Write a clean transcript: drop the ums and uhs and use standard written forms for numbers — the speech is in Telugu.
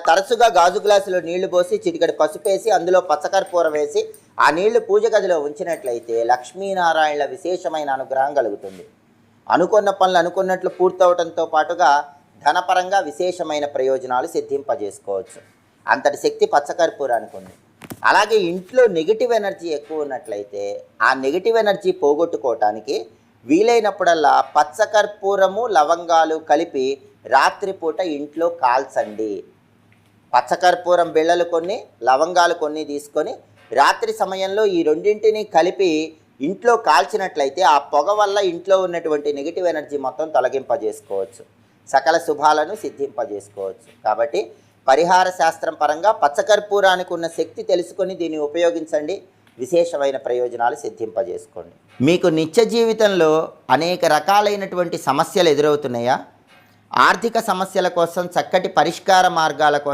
తరచుగా గాజు గ్లాసులో నీళ్లు పోసి చిటికెడు పసుపేసి అందులో పచ్చకర్పూరం వేసి ఆ నీళ్లు పూజ గదిలో ఉంచినట్లయితే లక్ష్మీనారాయణల విశేషమైన అనుగ్రహం కలుగుతుంది. అనుకున్న పనులు అనుకున్నట్లు పూర్తవడంతో పాటుగా ధనపరంగా విశేషమైన ప్రయోజనాలు సిద్ధింపజేసుకోవచ్చు. అంతటి శక్తి పచ్చకర్పూరానికి ఉంది. అలాగే ఇంట్లో నెగిటివ్ ఎనర్జీ ఎక్కువ ఉన్నట్లయితే ఆ నెగిటివ్ ఎనర్జీ పోగొట్టుకోవటానికి వీలైనప్పుడల్లా పచ్చకర్పూరము లవంగాలు కలిపి రాత్రిపూట ఇంట్లో కాల్చండి. పచ్చకర్పూరం బిళ్ళలు కొన్ని, లవంగాలు కొన్ని తీసుకొని రాత్రి సమయంలో ఈ రెండింటిని కలిపి ఇంట్లో కాల్చినట్లయితే ఆ పొగ వల్ల ఇంట్లో ఉన్నటువంటి నెగిటివ్ ఎనర్జీ మొత్తం తొలగింపజేసుకోవచ్చు, సకల శుభాలను సిద్ధింపజేసుకోవచ్చు. కాబట్టి పరిహార శాస్త్రం పరంగా పచ్చకర్పూరానికి ఉన్న శక్తి తెలుసుకొని దీన్ని ఉపయోగించండి, విశేషమైన ప్రయోజనాలు సిద్ధింపజేసుకోండి. మీకు నిత్య జీవితంలో అనేక రకాలైనటువంటి సమస్యలు ఎదురవుతున్నాయా? ఆర్థిక సమస్యల కోసం చక్కటి పరిష్కార మార్గాల కోసం